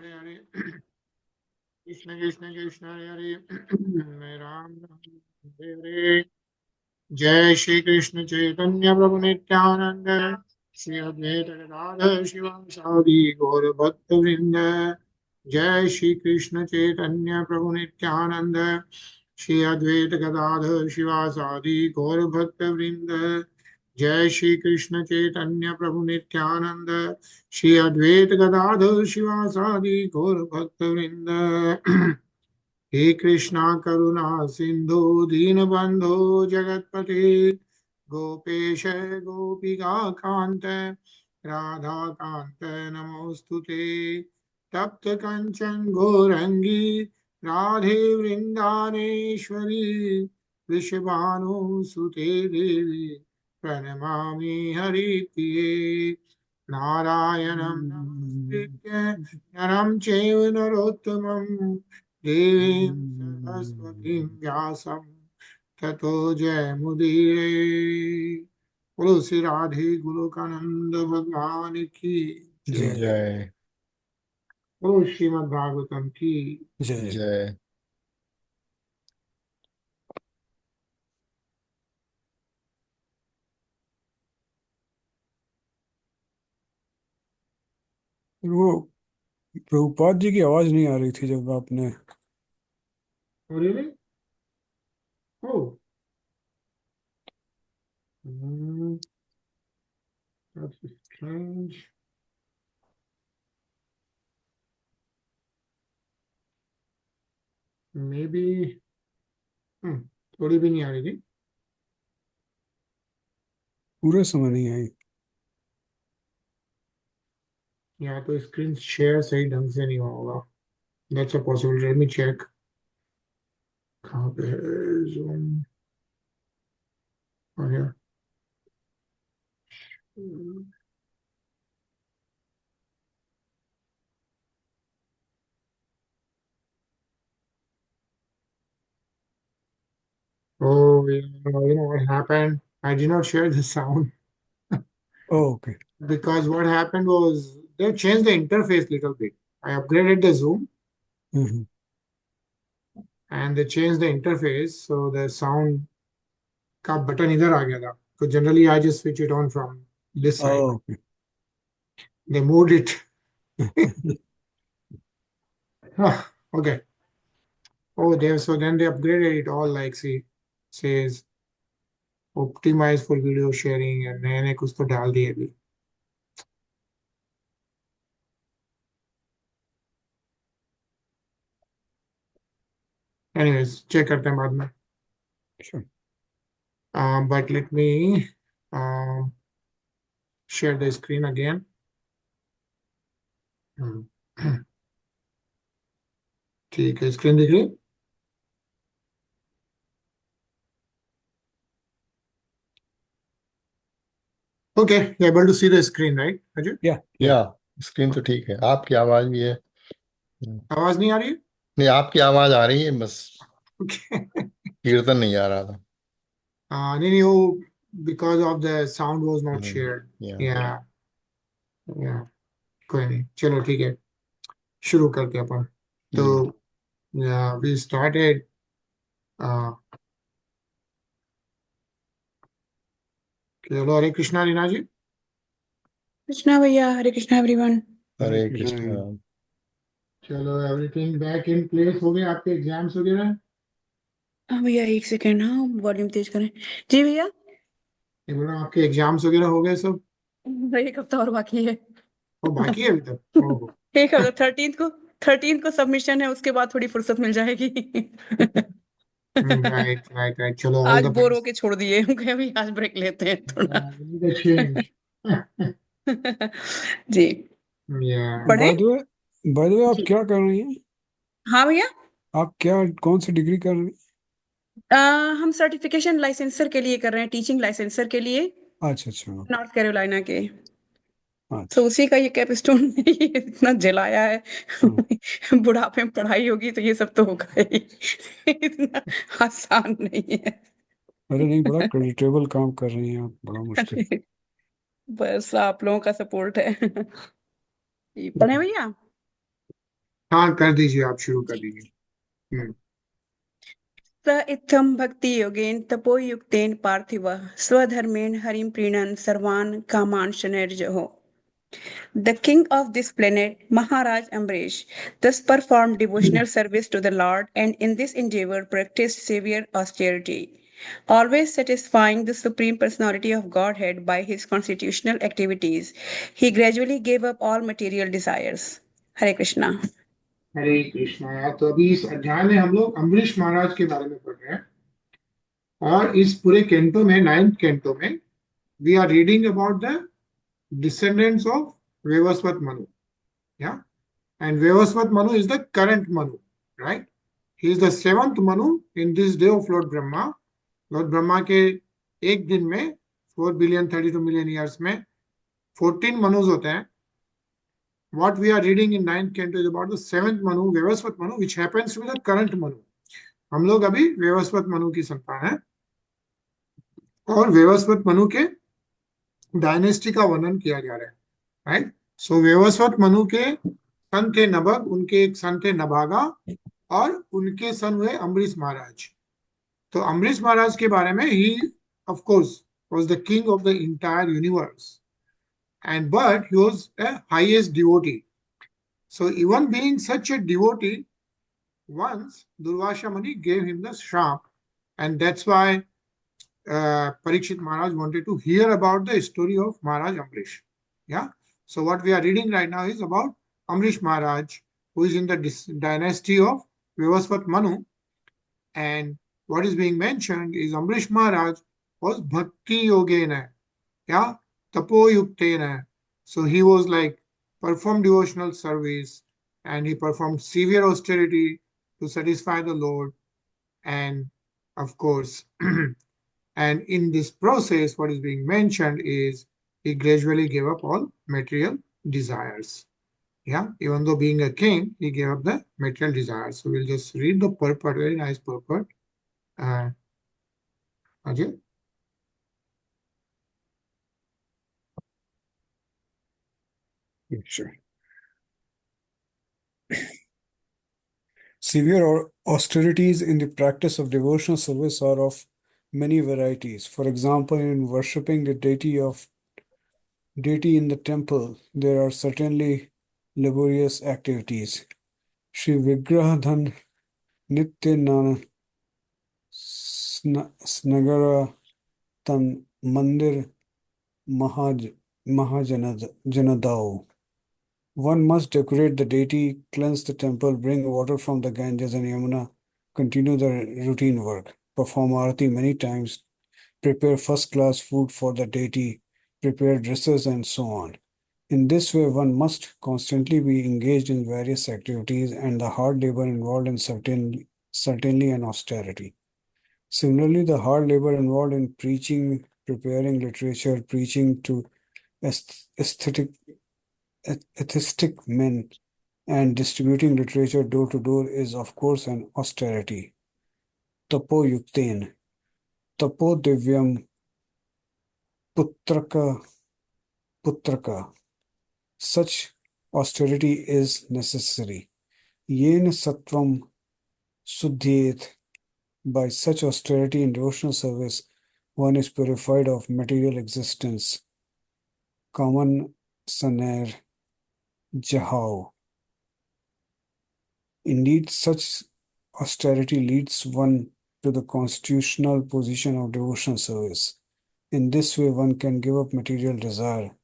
हरे हरे कृष्ण कृष्ण कृष्ण हरे हरे राम हरे हरे। जय श्री कृष्ण चैतन्य प्रभु नित्यानंद श्री अद्वैत गदाधर शिवासादि गौर भक्त वृंद। जय श्री कृष्ण चैतन्य प्रभु नित्यानंद श्री अद्वैत गदाधर शिवासादि गौर भक्त वृंद। जय श्री कृष्ण चैतन्य प्रभु नित्यानंद श्री अद्वैत गदाधर शिवासादि गौर भक्त वृंद। हे कृष्णा करुणा सिंधु दीनबंधो जगतपते गोपेश गोपिका कांत राधा कांत नमोस्तुते। तप्त कंचन गौरंगी राधे वृंदानेश्वरी वृषभानुसुते देवी प्रणमामि हरिप्रिये। नारायणं नमस्कृत्य नरं चैव नरोत्तमं देवीं सरस्वतीं व्यासं ततो जयमुदीरये। बोलो श्री राधे गोलोकानंद भगवान की जय। जय बोलो श्रीमद् भागवतम की जय। जय। वो प्रभुपाद जी की आवाज नहीं आ रही थी जब आपने really? Oh, that's strange. Maybe थोड़ी भी नहीं आ रही थी। पूरे समय नहीं आई। या तो स्क्रीन शेयर सही ढंग से नहीं हुआ होगा। That's a possibility. Let me check. कहाँ पे है Zoom? Oh, here. Oh, yeah. You know what happened? I did not share the sound okay. because what happened was they changed the interface little bit. I upgraded the Zoom hmm. and they changed the interface, so the sound का button इधर आ गया था. So generally I just switch it on from this side. Okay. They moved it. Ah, okay. Oh, so then they upgraded it all like see says optimize for video sharing and नए नए कुछ तो डाल दिए अभी. Anyways, check करते हैं बाद में. Sure. But let me share the screen again. ठीक है, स्क्रीन दिख रही? Okay, you're able to see the screen, right, Ajay? या स्क्रीन तो ठीक है, आपकी आवाज भी है। आवाज नहीं आ रही है? नहीं, आपकी आवाज आ रही है, बस Okay. कीर्तन नहीं आ रहा था। नहीं वो because of the sound was not shared. या Yeah, yeah. कोई नहीं, चलो ठीक है, शुरू करते हैं अपन. तो yeah, we started. चलो हरे कृष्णा रीना जी. कृष्णा भैया, हरे कृष्णा एवरीवन। हरे कृष्ण। चलो एवरीथिंग बैक इन प्लेस हो गया, आपके एग्जाम्स वगैरह? हाँ भैया, एक सेकेंड, हाँ वॉल्यूम तेज करें। जी भैया। ये बोल रहा हूँ, आपके एग्जाम्स वगैरह हो गए सब? भाई एक हफ्ता और बाकी है। वो बाकी है अभी तक? ओहो. एक हफ्ता, 13th को सबमिशन है, उसके बाद थोड़ी फुर्सत मिल जाएगी। Right right right. चलो ऑल आज द बोर बेस्ट. होके छोड़ दिए, हम कहे अभी आज ब्रेक लेते हैं थोड़ा। चेंज. जी या पढ़े। बाय द वे आप जी क्या कर रही हैं? हाँ भैया। आप कौन सी डिग्री कर रही हैं? हम सर्टिफिकेशन लाइसेंसर के लिए कर रहे हैं, टीचिंग लाइसेंसर के लिए, अच्छा। नॉर्थ कैरोलिना के। तो अच्छा। उसी का ये कैपस्टोन इतना जलाया है। हाँ। बुढ़ापे में पढ़ाई होगी तो ये सब तो होगा ही। इतना आसान नहीं है। अरे नहीं, बड़ा क्रेडिटेबल काम कर रही हैं आप, बड़ा मुश्किल। बस आप लोगों का सपोर्ट है। जी, पढ़े भैया। हाँ कर दीजिए, आप शुरू कर दीजिए। स इत्थं भक्ति योगेन तपो युक्तेन पार्थिव स्वधर्मेण हरिं प्रीणन् सर्वान् कामान् शनैर्जहो. The king of this planet, Maharaj Ambarīṣa, thus performed devotional service to the Lord and in this endeavor practiced severe austerity, always satisfying the Supreme Personality of Godhead by his constitutional activities. He gradually gave up all material desires. Hare Krishna. हरे कृष्णा। यार तो अभी इस अध्याय में हम लोग अम्बरीश महाराज के बारे में पढ़ रहे हैं, और इस पूरे कैंटो में, 9th कैंटो में, we are reading about the descendants of Vevasvat Manu. Yeah, and Vevasvat Manu is the current Manu, right? He is the 7th Manu in this day of Lord Brahma. Lord Brahma के एक दिन में 4,032,000,000 years में 14 Manus होते हैं. What we are reading in 9th canto is about the 7th Manu, Vevasvat Manu, which happens to be the current Manu. हम लोग अभी वेवस्वत मनु की संतान है, और वेवस्वत मनु के डायनेस्टी का वर्णन किया जा रहा है, राइट? सो वेवस्वत मनु के सन थे नभग, उनके एक सन थे नभागा, और उनके सन हुए अम्बरीश महाराज. तो अम्बरीश महाराज के बारे में, he of course was the king of the entire universe, and but he was a highest devotee. So even being such a devotee, once Durvāsā Muni gave him the shrap, and that's why Parikshit Maharaj wanted to hear about the story of Maharaj Ambrish. Yeah. So what we are reading right now is about Ambrish Maharaj, who is in the dynasty of Vivasvat Manu. And what is being mentioned is Ambrish Maharaj was Bhakti Yogena. Yeah. Tapo Yuktena. So he was like performed devotional service, and he performed severe austerity to satisfy the Lord. And of course, and in this process, what is being mentioned is he gradually gave up all material desires. Yeah, even though being a king, he gave up the material desires. So we'll just read the purport, very nice purport. Ajay? Sure. Severe austerities in the practice of devotional service are of many varieties. For example, in worshipping the deity in the temple, there are certainly laborious activities. Shri Vigrahadhan Nitya Nana Snagara Tan Mandir Mahajanadao. One must decorate the deity, cleanse the temple, bring water from the Ganges and Yamuna, continue the routine work, perform arati many times, prepare first-class food for the deity, prepare dresses, and so on. In this way, one must constantly be engaged in various activities, and the hard labor involved in certainly an austerity. Similarly, the hard labor involved in preaching, preparing literature, preaching to atheistic men, and distributing literature door to door is of course an austerity. Tapo yukten, tapo divyam putraka. Such austerity is necessary. Yen sattvam suddhyet. By such austerity in devotional service, one is purified of material existence. Kaman saner jahao. Indeed, such austerity leads one to the constitutional position of devotional service. In this way, one can give up material desire,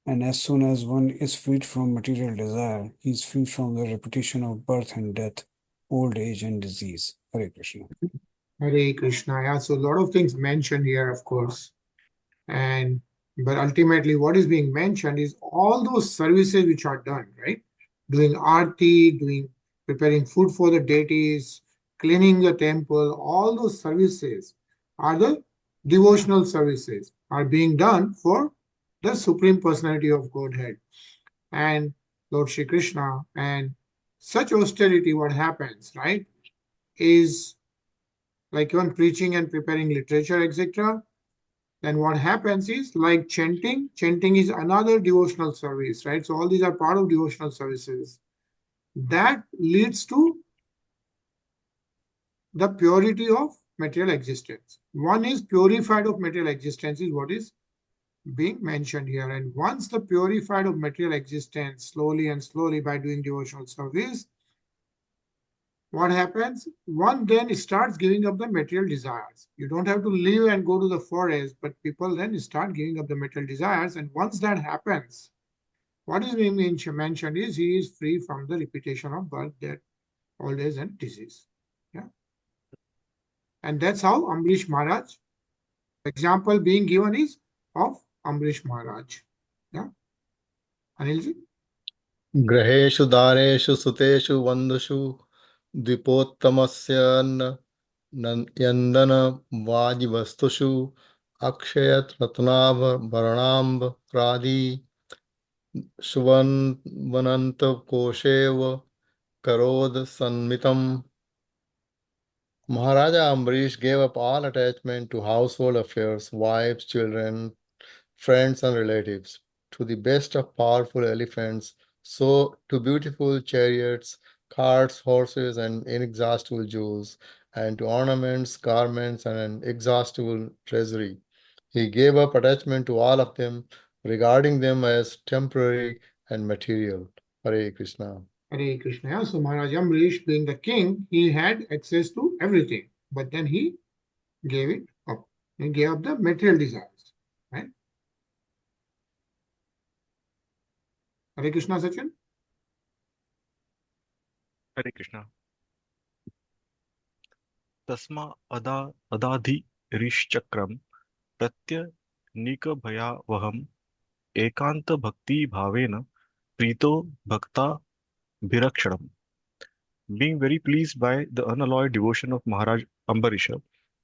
and as soon as one is freed from material desire, he is free from the repetition of birth and death, old age and disease. Hare Krishna. Hare Krishna. Yeah, so a lot of things mentioned here, of course. But ultimately, what is being mentioned is all those services which are done, right? Doing arti, preparing food for the deities, cleaning the temple, all those services are the devotional services, are being done for the Supreme Personality of Godhead and Lord Shri Krishna. And such austerity, what happens, right, is like even preaching and preparing literature, etc. Then what happens is like chanting. Chanting is another devotional service, right? So all these are part of devotional services. that leads to the purity of material existence. One is purified of material existence is what is being mentioned here. And once the purified of material existence, slowly and slowly by doing devotional service, what happens? One then starts giving up the material desires. You don't have to live and go to the forest, but people then start giving up the material desires. And once that happens, what is being mentioned is he is free from the repetition of birth, death, old age, and disease. Yeah. And that's how Ambarīṣa Mahārāja, example being given is of Ambarīṣa Mahārāja. Yeah. Anilji? ग्रहेषु दारेषु सुतेषु वन्दुषु द्विपोत्तमस्य यन्दन वाजिवस्तुषु अक्षयत् रत्नाभरणाम्बरादि सुवनन्त कोशेव Karod सन्मितम्. Maharaja Ambarish gave up all attachment to household affairs, wives, children, friends, and relatives, to the best of powerful elephants, so to beautiful chariots, carts, horses, and inexhaustible jewels, and to ornaments, garments, and an inexhaustible treasury. He gave up attachment to all of them, regarding them as temporary and material. Hare Krishna. Hare Krishna. Yeah. So Maharaj Ambarīṣa, being the king, he had access to everything, but then he gave it up. He gave up the material desires. Right? Hare Krishna, Sachin. Hare Krishna. Tasma adadhi rishchakram pratya nika bhayavaham ekanta bhakti bhavena prito bhakta bhirakshanam. Being very pleased by the unalloyed devotion of Maharaj Ambarisha,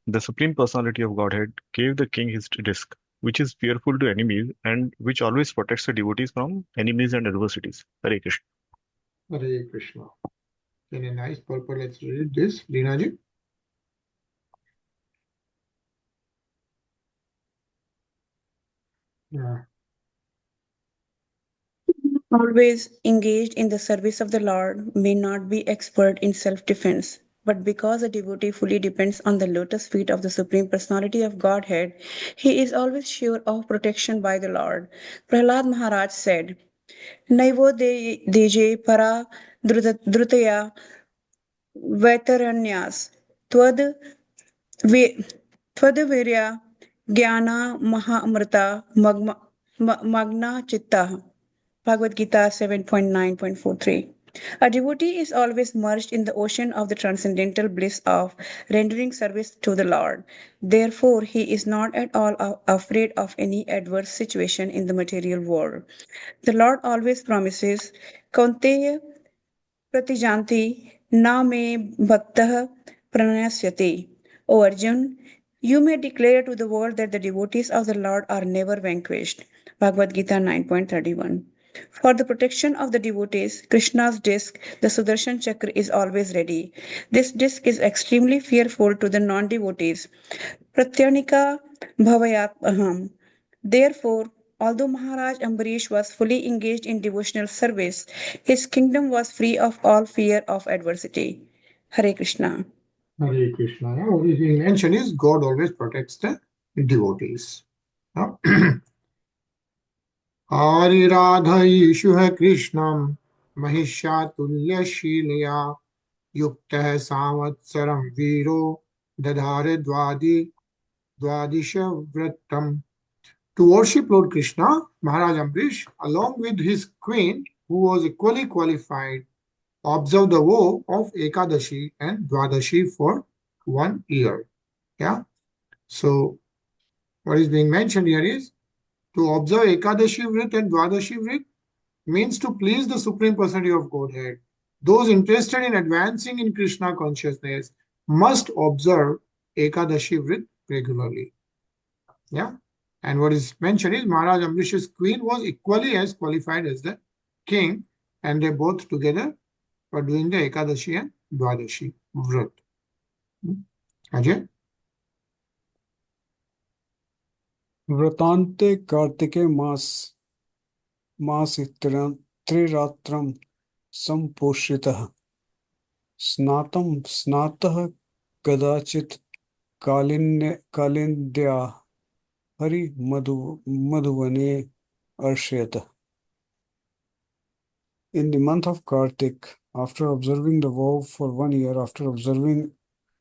the Supreme Personality of Godhead gave the king his disc, which is fearful to enemies and which always protects the devotees from enemies and adversities. Hare Krishna. Hare Krishna. In a nice purpose, let's read this. Rinaji. Yeah. Always engaged in the service of the Lord may not be expert in self-defense, but because a devotee fully depends on the lotus feet of the Supreme Personality of Godhead, he is always sure of protection by the Lord. Prahlad Maharaj said, Naivo deje para drutaya vaitaranyas tvad Tvadevirya Jnana Mahamrita Magna Chitta. Bhagavad Gita 7.9.43. A devotee is always merged in the ocean of the transcendental bliss of rendering service to the Lord. Therefore, he is not at all afraid of any adverse situation in the material world. The Lord always promises, Kaunteya Pratijanti na me bhaktah pranasyate. O Arjun, you may declare to the world that the devotees of the Lord are never vanquished. Bhagavad Gita 9.31. For the protection of the devotees, Krishna's disc, the Sudarshan Chakra, is always ready. This disc is extremely fearful to the non-devotees. Pratyanika bhavayat aham. Therefore, although Maharaj Ambarish was fully engaged in devotional service, his kingdom was free of all fear of adversity. Hare Krishna. Hare Krishna. Yeah. What is being mentioned is God always protects the devotees. Yeah. आरिराधयीषुः कृष्णं महिषातुल्यशीलया युक्तः संवत्सरं वीरो दधारे द्वादशव्रतम्. To worship Lord Krishna, Maharaj Ambarish, along with his queen, who was equally qualified, observed the vow of Ekadashi and Dwadashi for 1 year. Yeah. So, what is being mentioned here is to observe Ekadashi Vrit and Dwadashi Vrit means to please the Supreme Personality of Godhead. Those interested in advancing in Krishna consciousness must observe Ekadashi Vrit regularly. Yeah. And what is mentioned is Maharaj Ambarish's queen was equally as qualified as the king, and they both together were doing the Ekadashi and Dwadashi Vrit. Ajay? Vratante Kartike Mas Triratram samposhritah snatah kadachit kalindya hari madhuvane arshayata. In the month of Kartik, after observing the vow for 1 year, after observing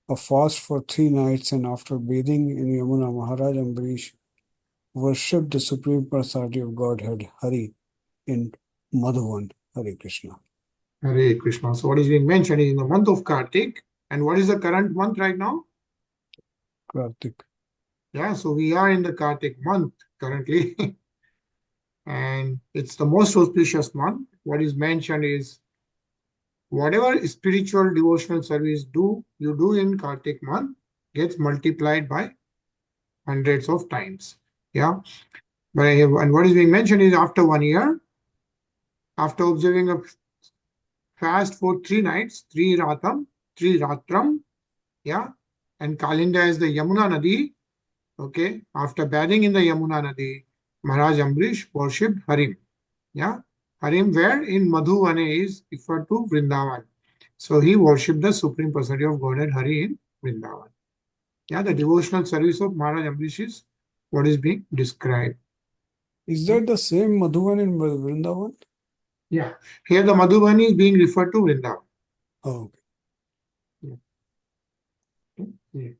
a fast for 3 nights, and after bathing in Yamuna, Maharaj Ambarīṣa worshipped the Supreme Personality of Godhead, Hari, in Madhuvan. Hare Krishna. Hare Krishna. So what is being mentioned is in the month of Kartik. And what is the current month right now? Kartik. Yeah, so we are in the Kartik month currently. And it's the most auspicious month. What is mentioned is whatever spiritual devotional service you do in Kartik month gets multiplied by hundreds of times. Yeah. And what is being mentioned is after 1 year, after observing a fast for 3 nights, 3 ratram, yeah, and Kalinda is the Yamuna Nadi. Okay, after bathing in the Yamuna Nadi, Maharaj Ambrish worshipped Harim. Yeah, Harim where in Madhuvane is referred to Vrindavan. So he worshipped the Supreme Personality of Godhead Hari in Vrindavan. Yeah, the devotional service of Maharaj Ambrish is what is being described. Is that the same Madhuvan in Vrindavan? Yeah, here the Madhuvani is being referred to Vrindavan. Oh, okay. Yeah.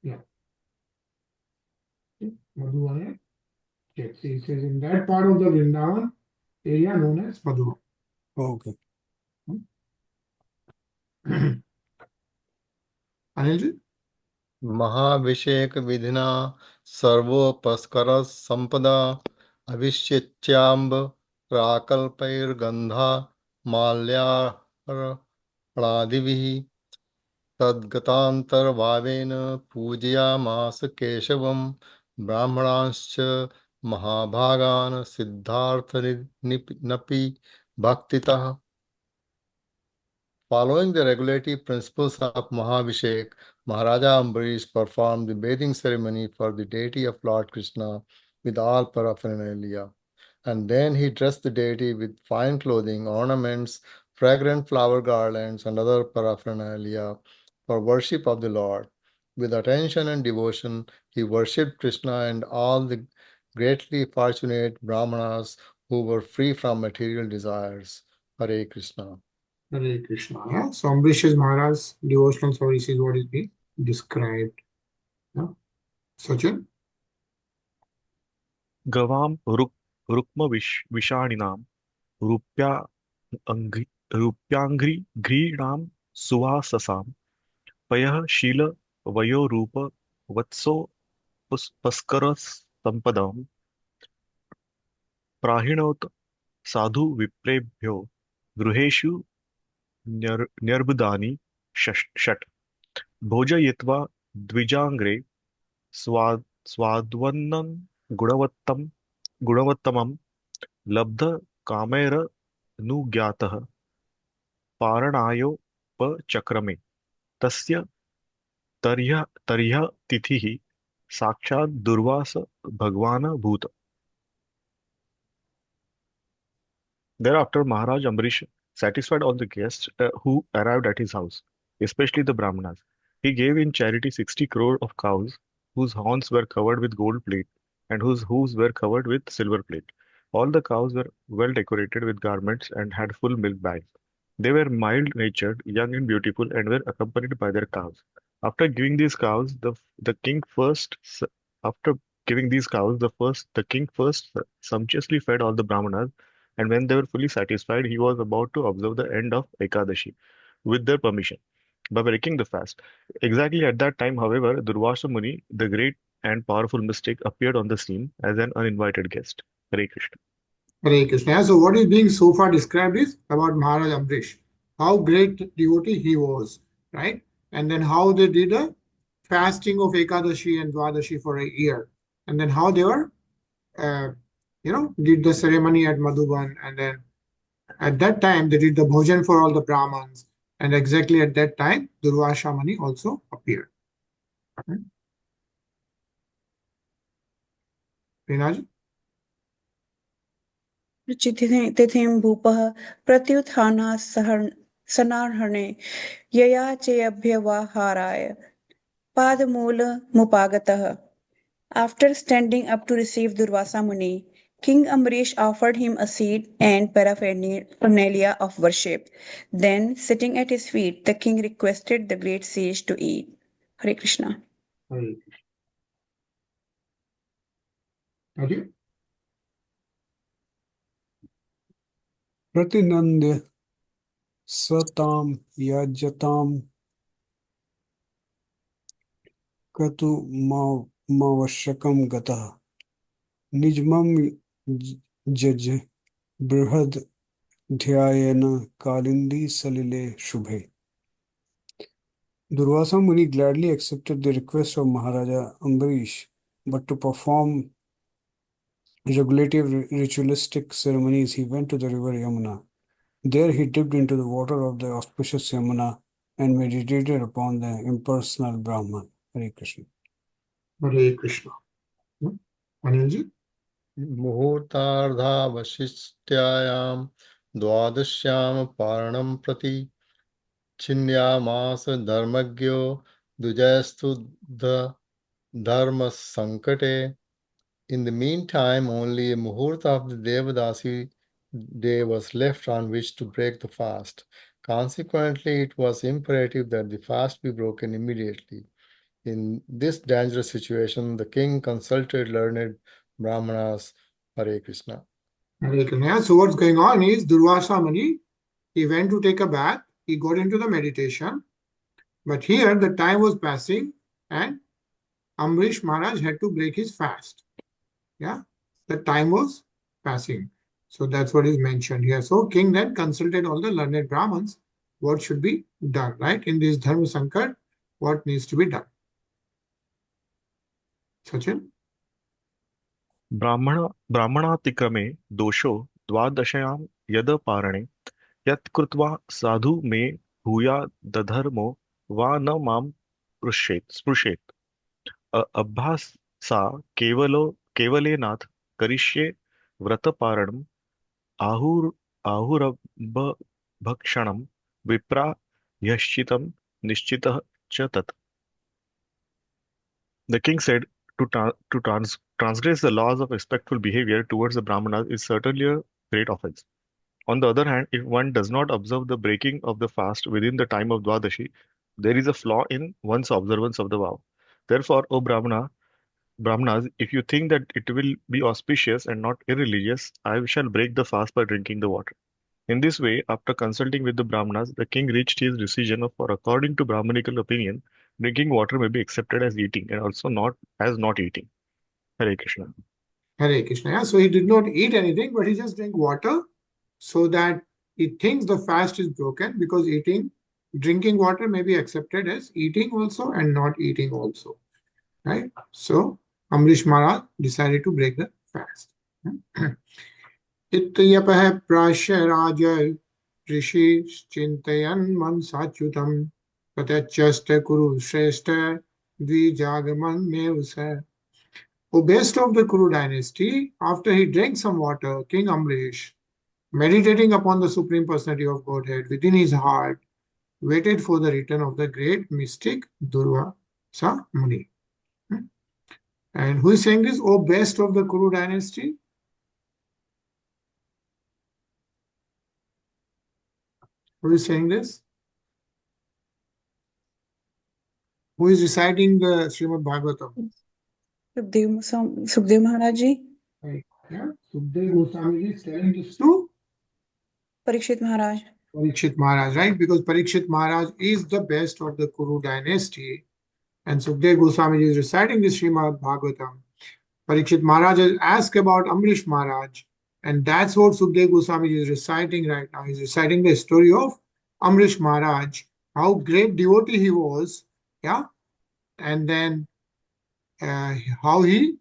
Yeah. Madhuvani. Yes, he says in that part of the Vrindavan area known as Madhuvan. Okay. Anilji? महाभिषेक विधिना सर्वोपस्कर संपदा अभिषेच्याम्ब प्राकल्पैर्गंधा माल्यार्पणादिभिः तद्गतान्तर्भावेन पूजयामास केशवं ब्राह्मणांश्च महाभागान् सिद्धार्थनपि भक्तितः. Following the regulative principles of Mahabhishek, Maharaja Ambarīṣa performed the bathing ceremony for the deity of Lord Krishna with all paraphernalia. And then he dressed the deity with fine clothing, ornaments, fragrant flower garlands, and other paraphernalia for worship of the Lord. With attention and devotion, he worshipped Krishna and all the greatly fortunate Brahmanas who were free from material desires. Hare Krishna. Hare Krishna. Yeah? So Ambrish's Maharaj's devotional service is what is being described. Yeah? Sachin? गवां रुक्मविषाणिनां रूप्याङ्घ्रीणां सुवाससां पयः शील वयोरूप वत्सो पुष्करसम्पदां प्राहिणोत साधु विप्रेभ्यो गृहेषु न्यर्बुदानि षट् भोजयित्वा द्विजाङ्घ्रे स्वाद्वन्नं गुणवत्तमं लब्धकामैरनुज्ञातः पारणायोपचक्रमे तस्य तर्ह्यतिथिः साक्षात् दुर्वास भगवान् भूत. Thereafter, Maharaj Ambarīṣa satisfied all the guests who arrived at his house, especially the Brahmanas. He gave in charity 60 crore of cows whose horns were covered with gold plate and whose hooves were covered with silver plate. All the cows were well decorated with garments and had full milk bags. They were mild-natured, young and beautiful, and were accompanied by their cows. After giving these cows, the king first sumptuously fed all the Brahmanas, and when they were fully satisfied, he was about to observe the end of Ekadashi with their permission by breaking the fast. Exactly at that time, however, Durvāsā Muni, the great and powerful mystic, appeared on the scene as an uninvited guest. Hare Krishna. Hare Krishna. So what is being so far described is about Maharaj Ambrish. How great devotee he was, right? And then how they did a fasting of Ekadashi and Dwadashi for a year. And then how they were, did the ceremony at Madhuban. And then at that time, they did the bhojan for all the Brahmins. And exactly at that time, Durvāsā Muni also appeared. Rinaji? तिथिं भूपः प्रत्युत्थानः सनार्हणे यया चेऽभ्यवहाराय पादमूलमुपागतः. After standing up to receive Durvāsā Muni, King Ambarīṣa offered him a seat and paraphernalia of worship. Then, sitting at his feet, the king requested the great sage to eat. Hare Krishna. Hare Krishna. Okay. Pratinandya satam yajatam katu mavashakam gata nijmam jaj brihad dhyayana kalindi salile shubhe. Durvāsā Muni gladly accepted the request of Maharaja Ambarīṣa, but to perform regulative ritualistic ceremonies, he went to the river Yamuna. There he dipped into the water of the auspicious Yamuna and meditated upon the impersonal Brahman. Hare Krishna. Hare Krishna. Anilji? मुहूर्तार्धा वशिष्ठ्यायां द्वादश्यां पारणं प्रति छिन्यामास धर्मज्ञो द्विजस्तु धर्मसङ्कटे. In the meantime, only a muhurta of the Devadasi day was left on which to break the fast. Consequently, it was imperative that the fast be broken immediately. In this dangerous situation, the king consulted learned Brahmanas. Hare Krishna. Hare Krishna. So what's going on is Durvāsā Muni, he went to take a bath, he got into the meditation, but here the time was passing and Ambarīṣa Mahārāja had to break his fast. Yeah, the time was passing. So that's what is mentioned here. So king then consulted all the learned Brahmins what should be done, right? In this Dharma Sankat, what needs to be done. Sachin? ब्राह्मणातिक्रमे दोषो द्वादश्यां यद पारणे यत्कृत्वा साधु मे भूयादधर्मो वा न मां स्पृशेत् अभ्यासा केवलेनाथ करिष्ये व्रतपारणम् आहुरभक्षणं विप्रा यश्चितं निश्चितः च तत्. The king said, to transgress the laws of respectful behavior towards the Brahmanas is certainly a great offense. On the other hand, if one does not observe the breaking of the fast within the time of Dwadashi, there is a flaw in one's observance of the vow. Therefore, O Brahmanas, if you think that it will be auspicious and not irreligious, I shall break the fast by drinking the water. In this way, after consulting with the Brahmanas, the king reached his decision of, for according to Brahmanical opinion, drinking water may be accepted as eating and also not as not eating. Hare Krishna. Hare Krishna. Yeah? So he did not eat anything, but he just drank water so that he thinks the fast is broken, because drinking water may be accepted as eating also and not eating also. Right? So Ambarīṣa Mahārāja decided to break the fast. Ityapah prasya raja rishi chintayan mansachutam patachasta kuru shrestha dvijagaman mevasa. O best of the Kuru dynasty, after he drank some water, King Ambarīṣa, meditating upon the Supreme Personality of Godhead within his heart, waited for the return of the great mystic Durvāsā Muni. And who is saying this? O best of the Kuru dynasty? Who is saying this? Who is reciting the Srimad Bhagavatam? Sukdev Maharaj ji. Right. Yeah. Sukdev Goswami is telling this to Parikshit Maharaj. Parikshit Maharaj, right? Because Parikshit Maharaj is the best of the Kuru dynasty. And Sukdev Goswami is reciting the Srimad Bhagavatam. Parikshit Maharaj has asked about Ambarīṣa Mahārāja. And that's what Sukdev Goswami is reciting right now. He's reciting the story of Ambarīṣa Mahārāja, how great devotee he was. Yeah. And then how he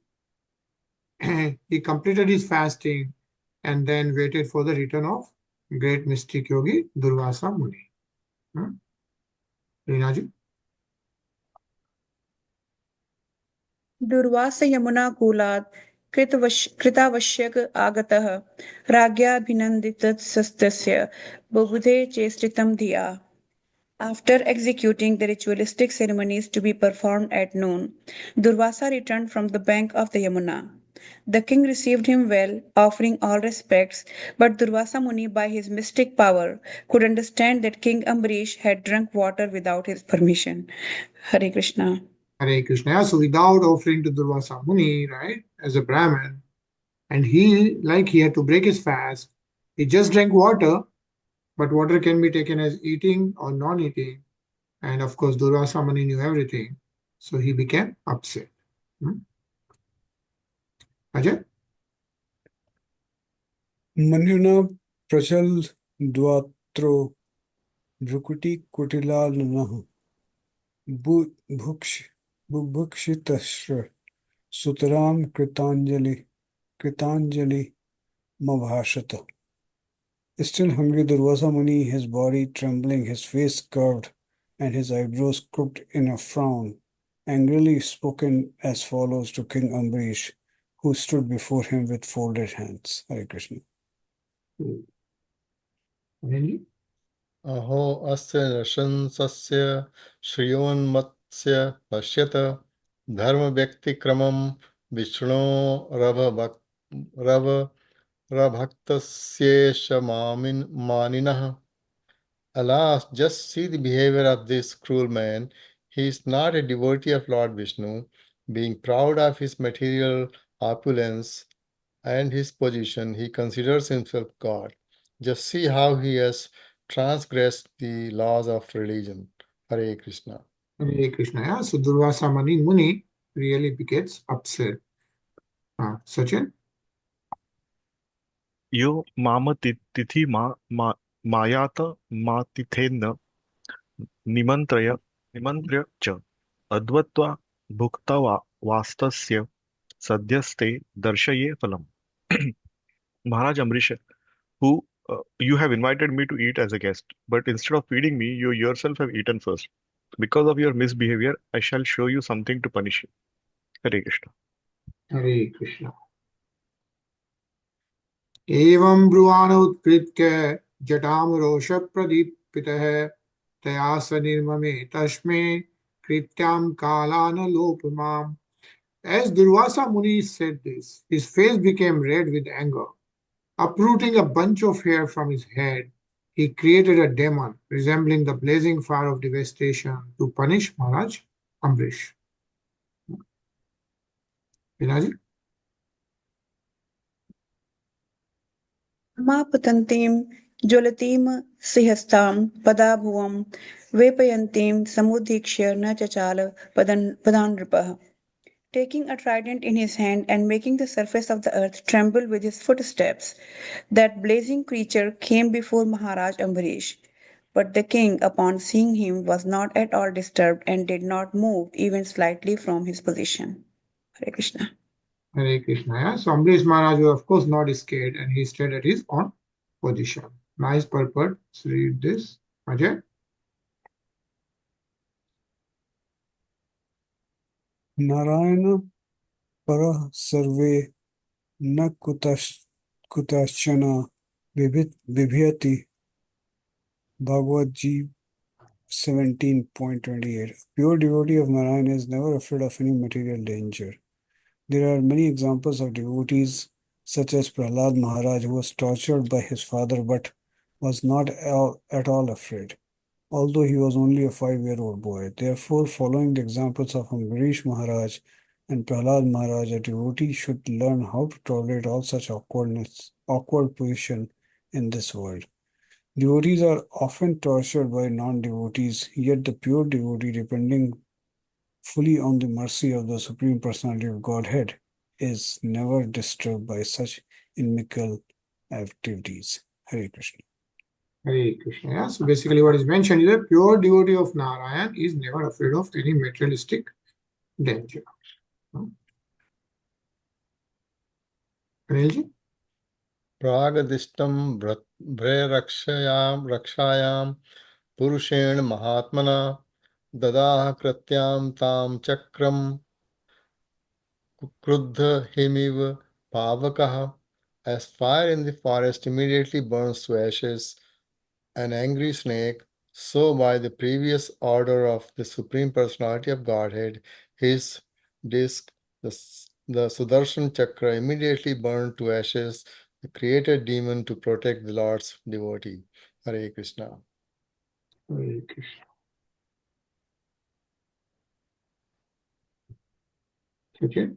completed his fasting and then waited for the return of great mystic yogi Durvāsā Muni. Rinaji? Durvāsā Yamuna Kulat कृतावश्यक आगतः राज्ञाभिनन्दितस्तस्य बुबुधे चेष्टितं धिया. After executing the ritualistic ceremonies to be performed at noon, Durvāsā returned from the bank of the Yamuna. The king received him well, offering all respects, but Durvāsā Muni, by his mystic power, could understand that King Ambarīṣa had drunk water without his permission. Hare Krishna. Hare Krishna. So without offering to Durvāsā Muni, right, as a Brahmin, and he had to break his fast, he just drank water, but water can be taken as eating or non-eating. And of course, Durvāsā Muni knew everything, so he became upset. Ajay? Manjuna Prachal Dvatro Bhrukuti Kutilal Bhukshitashra Sutaram Kritanjali Mabhashata. Still hungry, Durvāsā Muni, his body trembling, his face curved, and his eyebrows crooked in a frown, angrily spoken as follows to King Ambarīṣa, who stood before him with folded hands. Hare Krishna. Aho asya nashansasya shriyoन्मत्स्य पश्यत धर्म व्यक्ति क्रमम Vishnu रभक्तस्येष मानिनः. Alas, just see the behavior of this cruel man. He is not a devotee of Lord Vishnu, being proud of his material opulence and his position. He considers himself God. Just see how he has transgressed the laws of religion. Hare Krishna. Hare Krishna. Yeah? So Durvāsā Muni really gets upset. Sachin? यो माम तिथि मायात मातिथेन्न निमन्त्र्य च अद्वत्वा भुक्त्वा वास्तस्य सद्यस्ते दर्शये फलम्. Maharaj Amrisha, who you have invited me to eat as a guest, but instead of feeding me, you yourself have eaten first. Because of your misbehavior, I shall show you something to punish you. Hare Krishna. Hare Krishna. एवं ब्रुवाण उत्कृत्य जटाम रोष प्रदीपितः तया स निर्ममे तस्मै कृत्याम कालानलोपमाम्. As Durvāsā Muni said this, his face became red with anger. Uprooting a bunch of hair from his head, he created a demon resembling the blazing fire of devastation to punish Maharaj Ambrish. Vinaji? मापतन्तीं ज्वलतीं सिंहस्तां पदाभुवं वेपयन्तीं समुदीक्ष्य न चचाल पदानृपः. Taking a trident in his hand and making the surface of the earth tremble with his footsteps, that blazing creature came before Maharaj Ambarīṣa. But the king, upon seeing him, was not at all disturbed and did not move even slightly from his position. Hare Krishna. Hare Krishna. Yeah? So Ambrish Maharaj was of course not scared and he stayed at his own position. Nice purport. Let's read this. Ajay? Narayana para sarve na kutashana vibhyati. Bhagavad Gita 17.28. A pure devotee of Narayana is never afraid of any material danger. There are many examples of devotees such as Prahlad Maharaj, who was tortured by his father but was not at all afraid, although he was only a 5-year-old boy. Therefore, following the examples of Ambarīṣa Mahārāja and Prahlad Maharaj, a devotee should learn how to tolerate all such awkward position in this world. Devotees are often tortured by non-devotees, yet the pure devotee, depending fully on the mercy of the Supreme Personality of Godhead, is never disturbed by such inimical activities. Hare Krishna. Hare Krishna. Yeah? So basically what is mentioned is a pure devotee of Narayan is never afraid of any materialistic danger. Anilji? प्रागदिष्टं रक्षायां पुरुषेण महात्मना ददाह कृत्यां तां चक्रं Kruddha himiva pavakaha. As fire in the forest immediately burns to ashes an angry snake, so by the previous order of the Supreme Personality of Godhead, his disc, the Sudarshan Chakra, immediately burned to ashes the created demon to protect the Lord's devotee. Hare Krishna. Hare Krishna. Okay.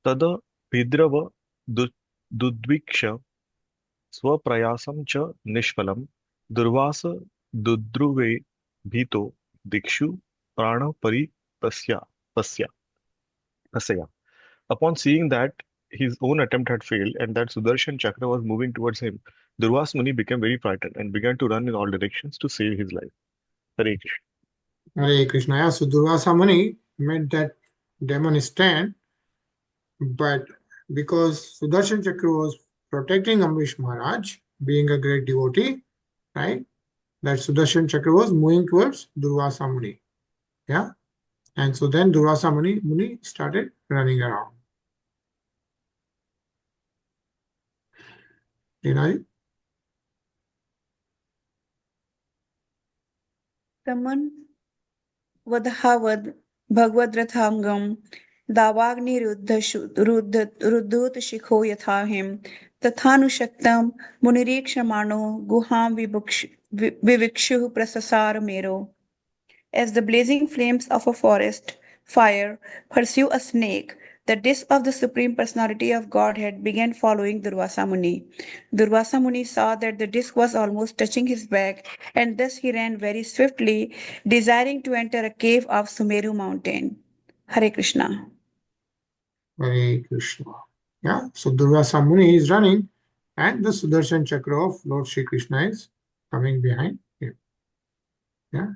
तद विद्रव दुद्विक्ष स्वप्रयासं च निष्फलं दुर्वास दुद्रुवे भीतो दिक्षु प्राणपरिपस्या. Upon seeing that his own attempt had failed and that Sudarshan Chakra was moving towards him, Durvāsā Muni became very frightened and began to run in all directions to save his life. Hare Krishna. Hare Krishna. Yeah, so Durvāsā Muni made that demon stand, but because Sudarshan Chakra was protecting Ambarīṣa Mahārāja, being a great devotee, right? That Sudarshan Chakra was moving towards Durvāsā Muni. Yeah. And so then Durvāsā Muni started running around. You know? Taman vadhavad bhagvadrathangam davagni ruddhut shikho yathahim tathanushaktam munirikshamano guham vivikshu prasasar mero. As the blazing flames of a forest fire pursue a snake, the disk of the Supreme Personality of Godhead began following Durvāsā Muni. Durvāsā Muni saw that the disk was almost touching his back, and thus he ran very swiftly, desiring to enter a cave of Sumeru mountain. Hare Krishna. Hare Krishna. Yeah, so Durvāsā Muni is running, and the Sudarshan Chakra of Lord Shri Krishna is coming behind him. Yeah.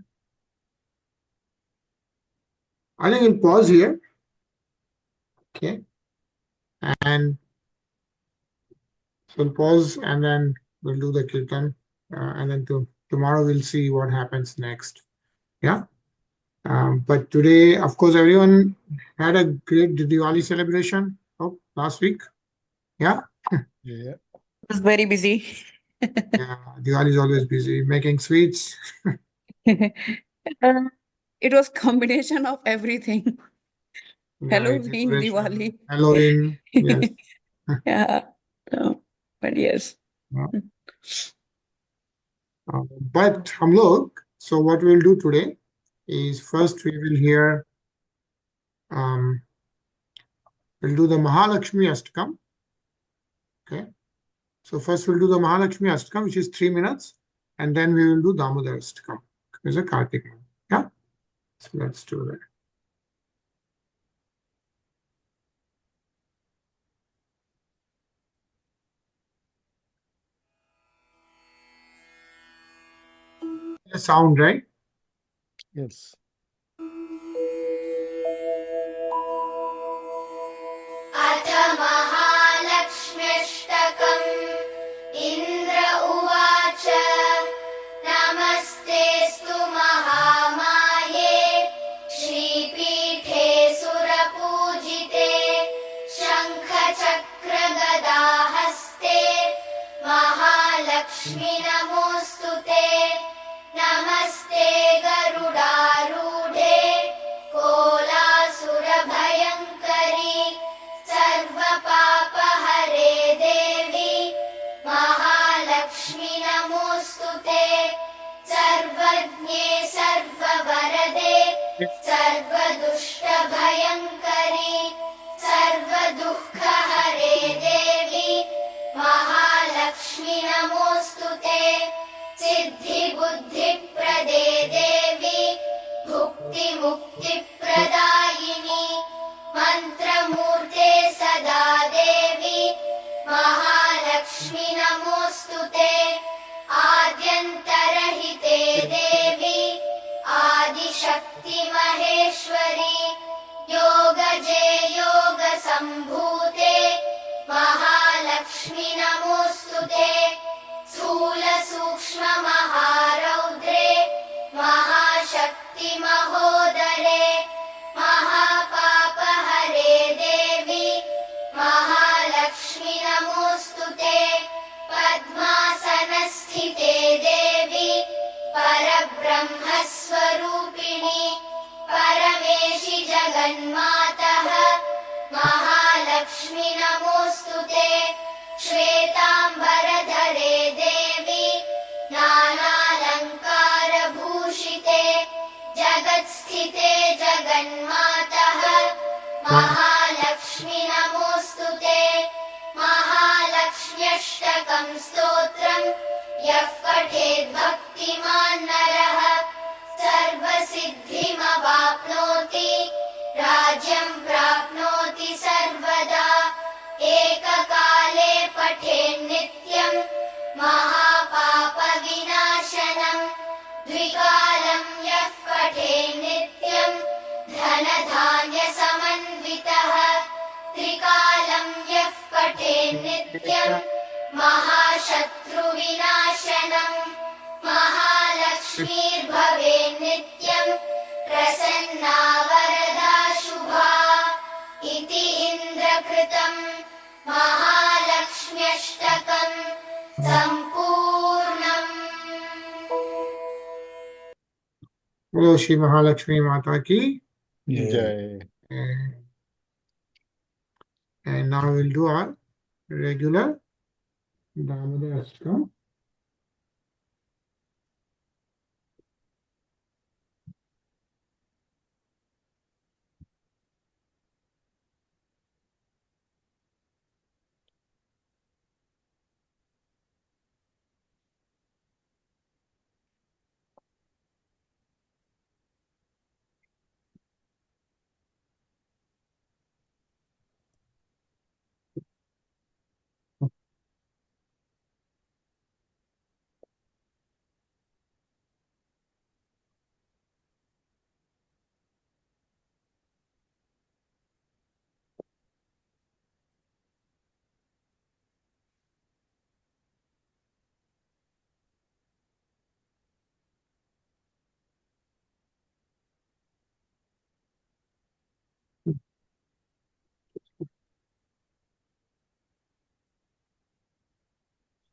I think we'll pause here. Okay. And so we'll pause and then we'll do the kirtan. And then tomorrow we'll see what happens next. Yeah. But today, of course, everyone had a great Diwali celebration last week. Yeah. Yeah. It was very busy. Yeah. Diwali is always busy making sweets. It was combination of everything. Yeah, Halloween, decoration, Diwali. Halloween. Yes. Yeah. But yes. Yeah. But hum log, so what we'll do today is first we will hear, we'll do the Mahalakshmi Ashtakam. Okay. So first we'll do the Mahalakshmi Ashtakam, which is 3 minutes, and then we will do Damodar Ashtakam. There's a Kartik month. Yeah. So let's do that. The sound, right? Yes. अथ महालक्ष्म्यष्टकम् इन्द्र उवाच नमस्तेऽस्तु महामाये श्रीपीठे सुरपूजिते शङ्खचक्रगदाहस्ते महालक्ष्मि नमोऽस्तु ते नमस्ते गरुडारूढे कोलासुरभयङ्करी सर्वपापहरे देवी महालक्ष्मि नमोऽस्तु ते सर्वज्ञे सर्ववरदे सर्वदुष्टभयङ्करी सर्वदुःखहरे देवी महालक्ष्मि नमोऽस्तु ते सिद्धिबुद्धिप्रदे देवी भुक्तिमुक्तिप्रदायिनी मन्त्रमूर्ते सदा देवी महालक्ष्मि नमोऽस्तु ते आद्यन्तरहिते देवी आदिशक्तिमहेश्वरी योगजे योगसम्भूते महालक्ष्मि नमोऽस्तु ते स्थूलसूक्ष्ममहारौद्रे महाशक्तिमहोदरे महापाप जगत्स्थिते देवी परब्रह्मस्वरूपिणि परमेशि जगन्मातः महालक्ष्मी नमोऽस्तुते श्वेताम्बरधरे देवी नानालङ्कारभूषिते जगत्स्थिते जगन्मातः महालक्ष्मी नमोऽस्तुते महालक्ष्म्यष्टकं स्तोत्रम् यः पठेद् भक्तिमान् नरः सर्वसिद्धिमवाप्नोति राज्यं प्राप्नोति सर्वदा एककाले पठेन्नित्यं महापापविनाशनम् द्विकालं यः पठेन्नित्यं धनधान्यसमन्वितः त्रिकालं यः पठेन्नित्यं महाशत्रुविनाशनम् महालक्ष्मीर्भवेन्नित्यं प्रसन्ना वरदा शुभा इति इन्द्रकृतं महालक्ष्म्यष्टकं सम्पूर्णम्। बोलो श्री महालक्ष्मी माता की Jai. And now we'll do our regular Damodar Ashtam.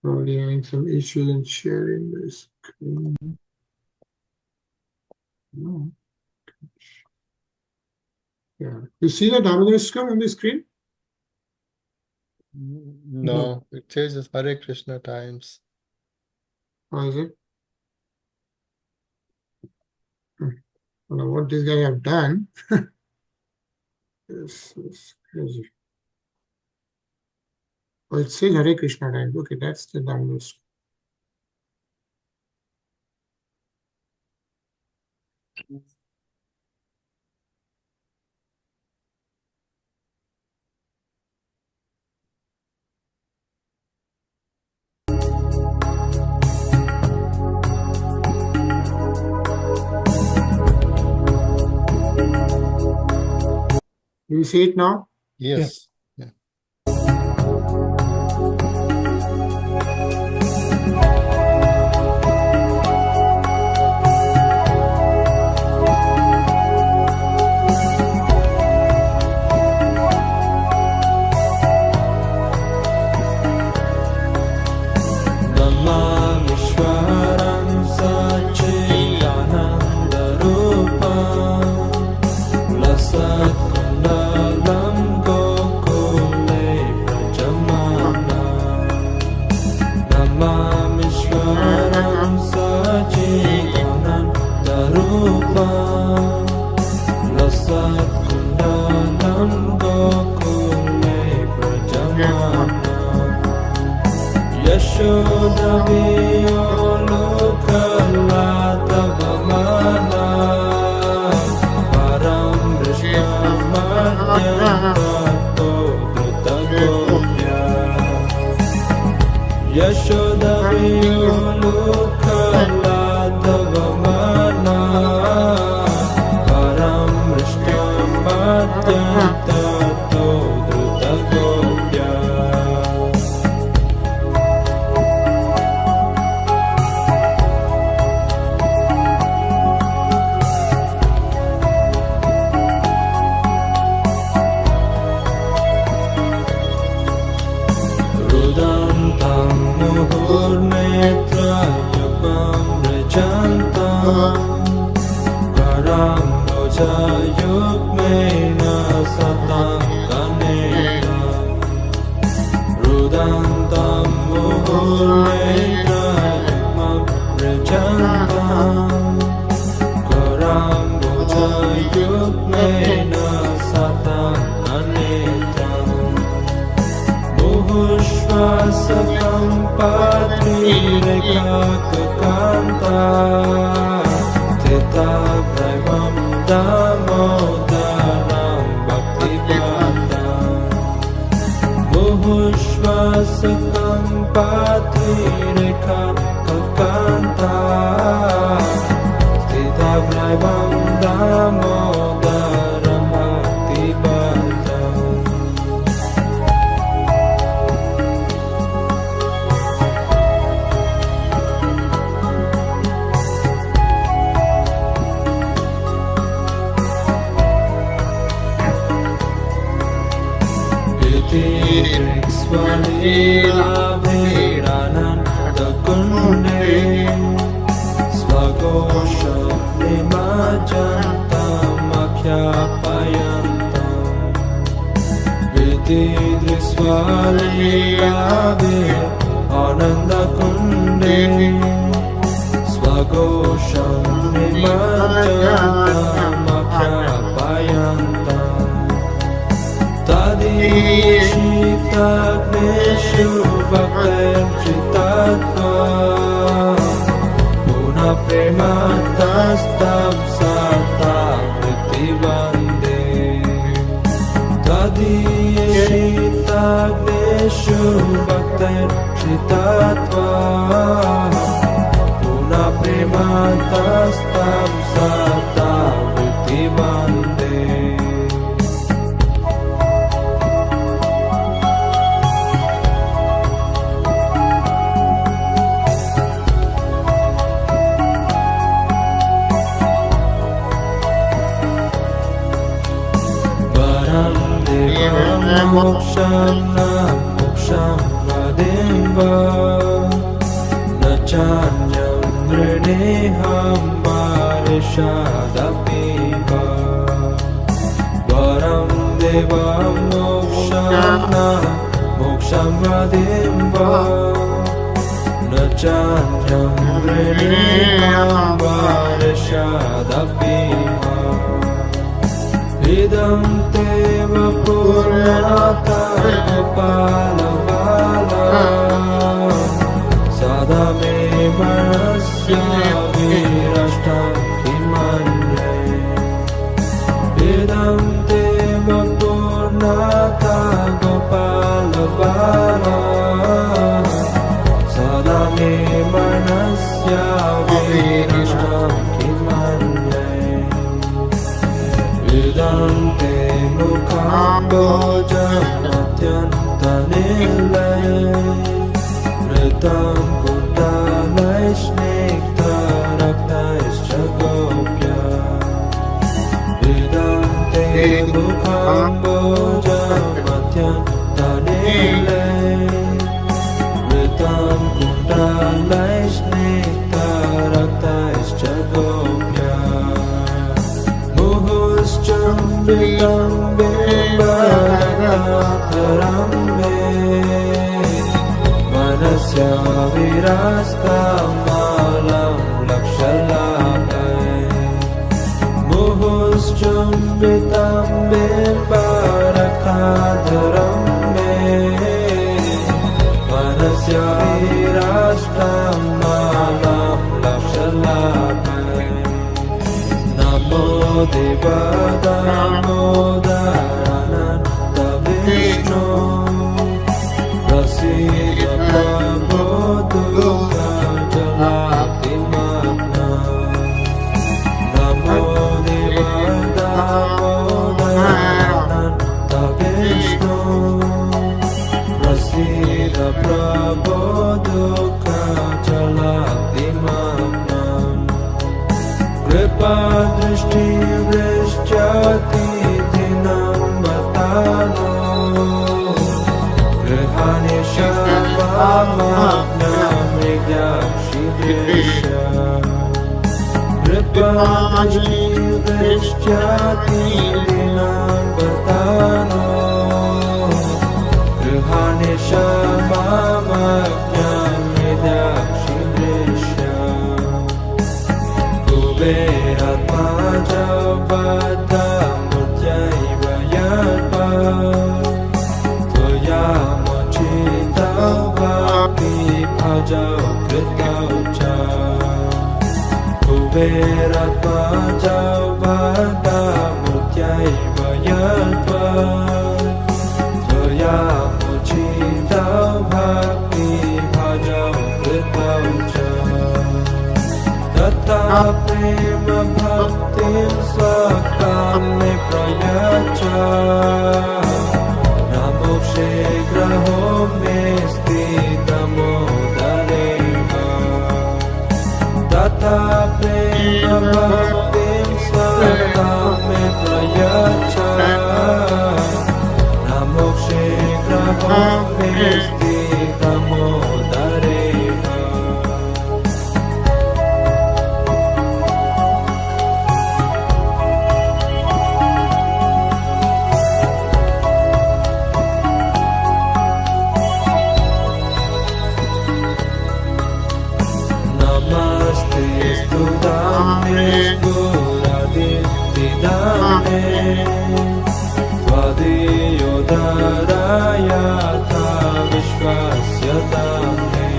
Probably having some issues in sharing the screen. No. Yeah. You see the Damodar Ashtam on the screen? No, it says Hare Krishna times. Or is it? I don't know what this guy have done. This is crazy. Oh, it says Hare Krishna time. Okay, that's the Damodar Ashtam. Do you see it now? Yes. Yeah. Namamishwaram Sachidanandarupam Lasatkundalam Gokule Prajamana Namamishwaram Sachidanandarupam Lasatkundalam Gokule Prajamana Yashodhaviyo Lokalata Bhavana Param Vishnamadhyatato Dhrutagopya Yashodhaviyo Lokalata Bhavana Param Vishnamadhyatato Dhrutagopya Rudantam Muhurnetra mrijantam Karambojayukmena satanganena Rudantam muhuletra mrijantam Karambojayukmena satanganena Muhushvasakam patrirekakakanta Teta braivam damodaram bhaktipadam Muhushvasakam patrirekakakanta Teta braivam damodaram bhaktipadam Svalila Vedanandakunde Svagosha Nimajantam Akyapayantam Vididri Svalila Vedanandakunde Svagosha Nimajantam Akyapayantam Tadishitagneshu bhaktir-chitatva Puna prematastam sata-vritti-vande Tadishitagneshu bhaktir-chitatva Puna prematastam sata-vritti-vande Moksham vadimva Nachanyam vrineham varishadapiva Varam devam moksham vadimva Nachanyam vrineham varishadapiva Idam teva purnata gopala bala Sadame manasya virashtam kimanye Idam teva purnata gopala bala Sadame manasya virashtam kimanye Vedante mukambojam atyantanilay Vritam kundalaishnektaraktaischa gopya Vedante mukambojam atyantanilay Vritam kundalaishnektaraktaischa gopya Muhuschambitam bimbadataram me Manasya virastam malam lakshalabhay Muhuschambitam bimbadataram me Manasya virastam malam lakshalabhay Namo Devadamodarananda Vishnu Prasida Prabhu Dukha Jalatimatna Namo Devadamodarananda Vishnu Prasida Prabhu Dukha Jalatimatna Kripa Drishti Vrishcha कृपादृष्ट्याति दीनां वदानो गृहाणि शमामज्ञानिदाक्षिणेष्य कुबेरात्माजौ बद्धमुद्यैव यल्पा त्वयामुचितौ भक्ति भजौ कृतौ च कुबेरात्माजौ बद्धमुद्यैव यल्पा त्वयामुचितौ भक्ति भजौ कृतौ च तथा प्रेम भक्तिं स्वकाम्ये प्रयच्छ न मोक्षे ग्रहो मे स्थितमोदरेण तथा प्रेम भक्तिं स्वकाम्ये प्रयच्छ न मोक्षे ग्रहो मे स्थितमोदरेण नमस्ते स्तुताम्ने गुरादित्तिदाम्ने त्वदीयोदरायाथा विश्वस्यताम्ने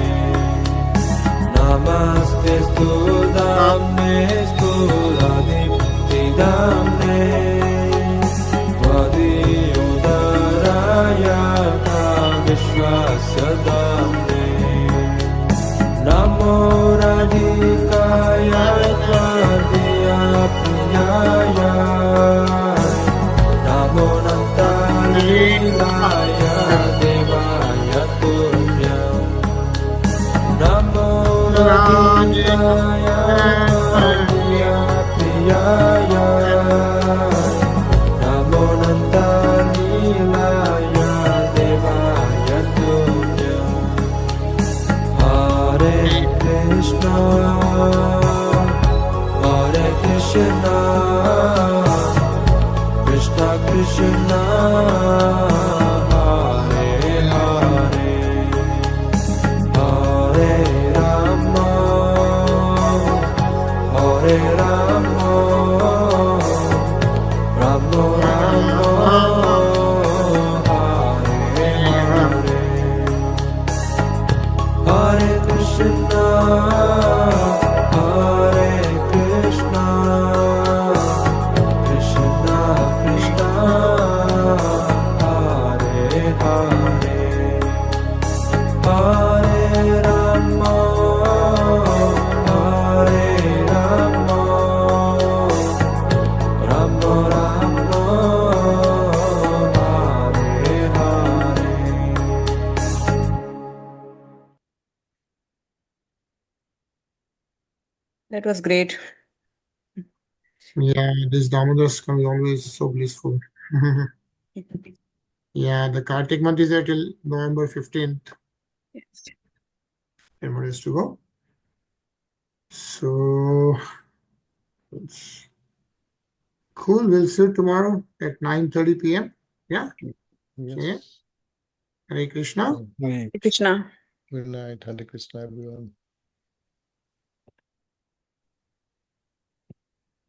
नमस्ते स्तुताम्ने गुरादित्तिदाम्ने त्वदीयोदरायाथा विश्वस्यताम्ने नमो राधिकाय त्वदीया प्रियाय नमो नन्दालीलाय देवाय तुभ्यं नमो राधिकाय त्वदीया प्रियाय नमो नन्दालीलाय देवाय तुभ्यं Hare Krishna, Hare Krishna, Krishna Krishna, Hare Hare, Hare Rama, Hare Rama, Rama Rama, Hare Hare. Hare Krishna, Hare Krishna, Krishna Krishna, Hare Hare, Hare Rama, Hare Rama, Rama Rama, Hare Hare. That was great. Yeah, this Damodarsakam is always so blissful. Yeah, the Kartik month is there till November 15th. Yes. 10 more days to go. So, it's cool. We'll see you tomorrow at 9:30 p.m. Yeah. Yes. Hare Krishna. Hare Krishna. Good night. Hare Krishna, everyone.